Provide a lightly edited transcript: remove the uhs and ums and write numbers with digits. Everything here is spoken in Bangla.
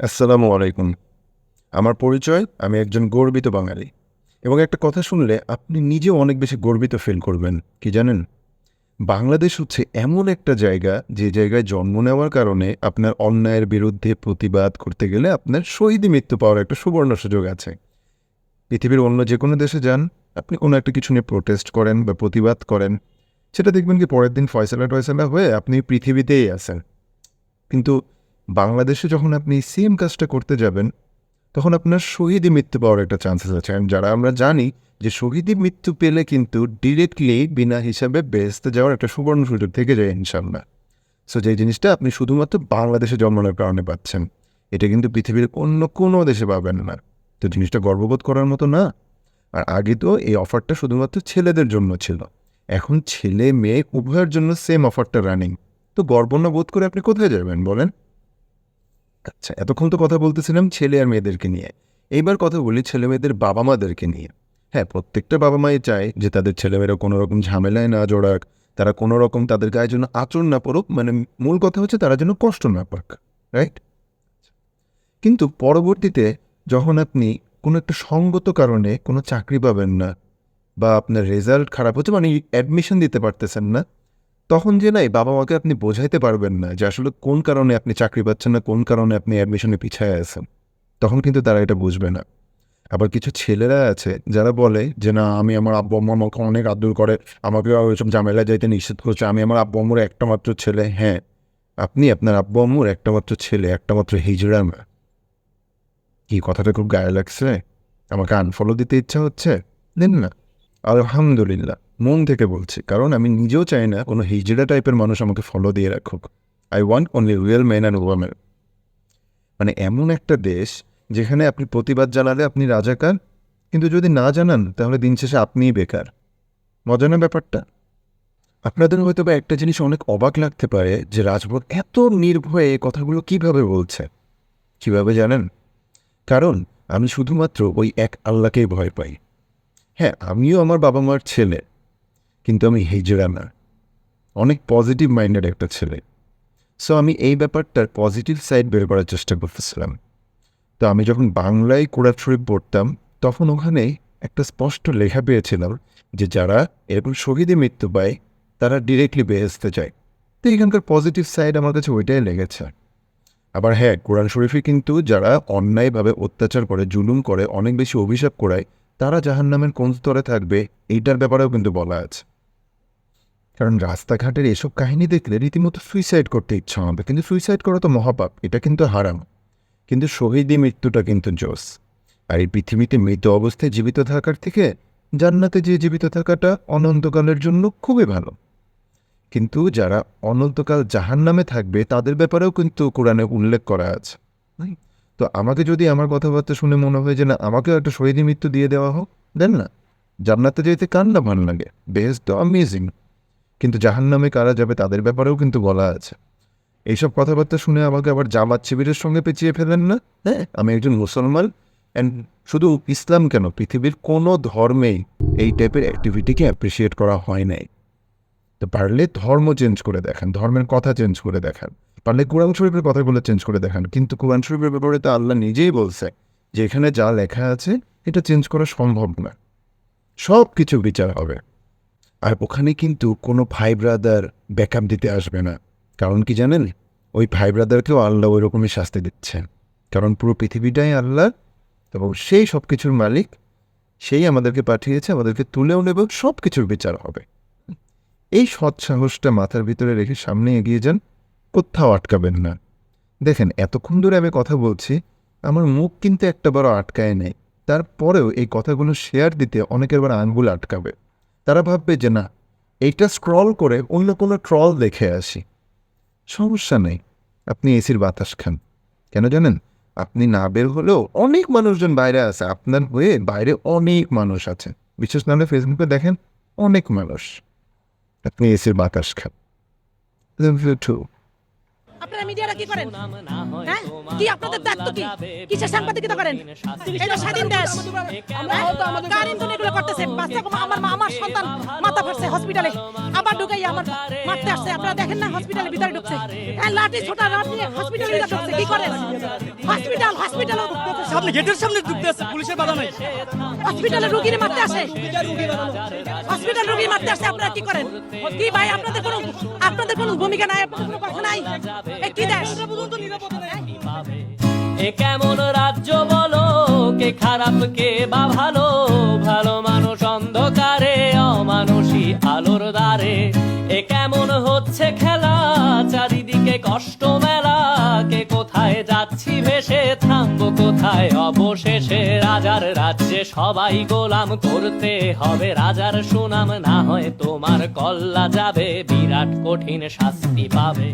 আসসালামু আলাইকুম। আমার পরিচয়, আমি একজন গর্বিত বাঙালি এবং একটা কথা শুনলে আপনি নিজেও অনেক বেশি গর্বিত ফিল করবেন। কি জানেন? বাংলাদেশ হচ্ছে এমন একটা জায়গা, যে জায়গায় জন্ম নেওয়ার কারণে আপনার অন্যায়ের বিরুদ্ধে প্রতিবাদ করতে গেলে আপনার শহীদ মৃত্যু পাওয়ার একটা সুবর্ণ সুযোগ আছে। পৃথিবীর অন্য যেকোনো দেশে যান, আপনি কোনো একটা কিছু নিয়ে প্রোটেস্ট করেন বা প্রতিবাদ করেন, সেটা দেখবেন কি পরের দিন ফয়সালা-টয়সালা হয়ে আপনি পৃথিবীতেই আছেন। কিন্তু বাংলাদেশে যখন আপনি সেম কাজটা করতে যাবেন, তখন আপনার শহীদে মৃত্যু পাওয়ার একটা চান্সেস আছে। আর যারা আমরা জানি যে শহীদে মৃত্যু পেলে কিন্তু ডিরেক্টলি বিনা হিসাবে বেহেশতে যাওয়ার একটা সুবর্ণ সুযোগ থেকে যায় ইনশাল্লাহ। সো যে জিনিসটা আপনি শুধুমাত্র বাংলাদেশে জন্মানোর কারণে পাচ্ছেন, এটা কিন্তু পৃথিবীর অন্য কোনো দেশে পাবেন না। তো জিনিসটা গর্ববোধ করার মতো না? আর আগে তো এই অফারটা শুধুমাত্র ছেলেদের জন্য ছিল। এখন ছেলে মেয়ে উভয়ের জন্য সেম অফারটা রানিং। তো গর্ব না বোধ করে আপনি কোথায় যাবেন বলেন? আচ্ছা, এতক্ষণ তো কথা বলতেছিলাম ছেলে আর মেয়েদেরকে নিয়ে। এইবার কথা বলি ছেলে-মেয়েদের বাবা-মাদেরকে নিয়ে। হ্যাঁ, প্রত্যেকটা বাবা-মাই চায় যে তাদের ছেলেমেয়েরা কোনো রকম ঝামেলায় না জড়াক, তারা কোনো রকম তাদের গায়ে যেন আঁচড় না পড়ুক, মানে মূল কথা হচ্ছে তারা যেন কষ্ট না পাক, রাইট? কিন্তু পরবর্তীতে যখন আপনি কোনো একটা সঙ্গত কারণে কোনো চাকরি পাবেন না বা আপনার রেজাল্ট খারাপ হচ্ছে, মানে অ্যাডমিশন দিতে পারতেছেন না, তখন যে নাই বাবা-মাকে আপনি বোঝাইতে পারবেন না যে আসলে কোন কারণে আপনি চাকরি পাচ্ছেন না, কোন কারণে আপনি অ্যাডমিশনে পিছায়ে আছেন। তখন কিন্তু তারা এটা বুঝবে না। আবার কিছু ছেলেরা আছে যারা বলে যে, "না, আমি আমার আব্বু-আম্মা আমাকে অনেক আদর করে। আমাকে ওইসব ঝামেলায় যাইতে নিষেধ করছে। আমি আমার আব্বু-আম্মুর একটা মাত্র ছেলে।" হ্যাঁ, আপনি আপনার আব্বু-আম্মুর একটা মাত্র ছেলে, একটা মাত্র হিজড়া মেয়ে। কি কথাটা খুব গায়ে লাগছে? আমাকে আনফলো দিতে ইচ্ছা হচ্ছে? দিন না। আলহামদুলিল্লাহ। মন থেকে বলছি। কারণ আমি নিজেও চাই না কোনো হিজড়া টাইপের মানুষ আমাকে ফলো দিয়ে রাখুক। I want only real men and women. মানে এমন একটা দেশ যেখানে আপনি প্রতিবাদ জানালে আপনি রাজাকার, কিন্তু যদি না জানান তাহলে দিন শেষে আপনিই বেকার। মজা না ব্যাপারটা? আপনাদের হয়তোবা একটা জিনিস অনেক অবাক লাগতে পারে যে রাজপথ এত নির্ভয়ে এ কথাগুলো কিভাবে বলছে। কিভাবে জানেন? কারণ আমি শুধুমাত্র ওই এক আল্লাহকেই ভয় পাই। হ্যাঁ, আমিও আমার বাবা-মার ছেলে, কিন্তু আমি হিজড়া না। অনেক পজিটিভ মাইন্ডেড একটা ছেলে। সো আমি এই ব্যাপারটার পজিটিভ সাইড বের করার চেষ্টা করতেছিলাম। তো আমি যখন বাংলায় কোরআন শরীফ পড়তাম, তখন ওখানে একটা স্পষ্ট লেখা পেয়েছিলাম যে যারা এরকম শহীদে মৃত্যু পায় তারা ডিরেক্টলি বেহেশতে যায়। তো এখানকার পজিটিভ সাইড আমার কাছে ওইটাই লেগেছে। আবার হ্যাঁ, কোরআন শরীফে কিন্তু যারা অন্যায়ভাবে অত্যাচার করে, জুলুম করে, অনেক বেশি অভিশাপ করায়, তারা জাহান্নামের কোন স্তরে থাকবে এইটার ব্যাপারেও কিন্তু বলা আছে। কারণ রাস্তাঘাটের এসব কাহিনী দেখলে রীতিমতো সুইসাইড করতে ইচ্ছা হবে, কিন্তু সুইসাইড করা তো মহাপাপ, এটা কিন্তু হারাম। কিন্তু শহীদী মৃত্যুটা কিন্তু জোস। আর এই পৃথিবীতে মৃত অবস্থায় জীবিত থাকার থেকে জান্নাতে যে জীবিত থাকাটা অনন্তকালের জন্য খুবই ভালো। কিন্তু যারা অনন্তকাল জাহান্নামে থাকবে তাদের ব্যাপারেও কিন্তু কোরআনে উল্লেখ করা আছে। হুম? তো আমাকে যদি আমার কথাবার্তা শুনে মনে হয় যে না, আমাকেও একটা শহীদী মৃত্যু দিয়ে দেওয়া হোক, দেন না। জান্নাতে যেতে কার না ভালো লাগে? বেহেশত তো অ্যামেজিং। কিন্তু জাহান্নামে কারা যাবে তাদের ব্যাপারেও কিন্তু বলা আছে। এইসব কথাবার্তা শুনে আমাকে আবার জামাত শিবিরের সঙ্গে পেঁচিয়ে ফেলেন না। হ্যাঁ, আমি একজন মুসলমান, অ্যান্ড শুধু ইসলাম কেন, পৃথিবীর কোনো ধর্মেই এই টাইপের অ্যাক্টিভিটিকে অ্যাপ্রিসিয়েট করা হয় নাই। তো পারলে ধর্ম চেঞ্জ করে দেখান, ধর্মের কথা চেঞ্জ করে দেখান, পারলে কোরআন শরীফের কথাগুলো চেঞ্জ করে দেখান। কিন্তু কোরআন শরীফের ব্যাপারে তো আল্লাহ নিজেই বলছে যে এখানে যা লেখা আছে এটা চেঞ্জ করা সম্ভব না, সব কিছু বিচার হবে। আর ওখানে কিন্তু কোনো ভাই ব্রাদার ব্যাকআপ দিতে আসবে না। কারণ কি জানেন? ওই ভাই ব্রাদারকেও আল্লাহ ওই রকমই শাস্তি দিচ্ছেন। কারণ পুরো পৃথিবীটাই আল্লাহ এবং সেই সব কিছুর মালিক। সেই আমাদেরকে পাঠিয়েছে, আমাদেরকে তুলেও নেব, সব কিছুর বিচার হবে। এই সৎ সাহসটা মাথার ভিতরে রেখে সামনে এগিয়ে যান, কোথাও আটকাবেন না। দেখেন, এতক্ষণ ধরে আমি কথা বলছি, আমার মুখ কিন্তু একটা বড় আটকায় নেই। তারপরেও এই কথাগুলো শেয়ার দিতে অনেকের বার আঙ্গুল আটকাবে। তারা ভাববে যে না, এইটা স্ক্রল করে অন্য কোনো ট্রল দেখে আসি। সমস্যা নেই, আপনি এসির বাতাস খান। কেন জানেন? আপনি না বের হলেও অনেক মানুষজন বাইরে আছে, আপনার হয়ে বাইরে অনেক মানুষ আছে। বিশেষ না হলে ফেসবুকে দেখেন, অনেক মানুষ। আপনি এসির বাতাস খান। আপনারা মিডিয়ারা কি করেন? হ্যাঁ, কি আপনাদের দায়িত্ব কি? কিসের সাংবাদিকতা করেন? এটা স্বাধীন দেশ। কার ইন্ধন এগুলো করতেছেন? বাচ্চা আমার সন্তান মাথা ফাটছে হসপিটালে, আবার ঢুকাই আমার মারতে আসছে। আপনারা দেখেন না হসপিটালের ভিতরে ঢুকছে, লাঠি ছোটা লাঠি নিয়ে হসপিটালে ঢুকছে। কি করেন? হসপিটাল হসপিটালে সামনে গেটের সামনে ঢুকতে আছে, পুলিশের বাধা নাই। হসপিটালে রোগীরে মারতে আসে, হসপিটাল রোগী মারতে আসে, আপনারা কি করেন? কি ভাই আপনাদের কোনো ভূমিকা নাই, আপনাদের কোনো কথা নাই? এ কি দেশ? এ কেমন রাজ্য বলো, কে খারাপ কে বা ভালো, ভালো মানুষ অন্ধকারে, অমানুষী আলোর দ্বারে। এ কেমন হচ্ছে খেলা, চারিদিকে কষ্ট মেলা, কে কোথায় যাচ্ছি ভেসে, থামবো কোথায় অবশেষে। রাজার রাজ্যে সবাই গোলাম, করতে হবে রাজার সুনাম, না হয় তোমার কল্লা যাবে, বিরাট কঠিন শাস্তি পাবে।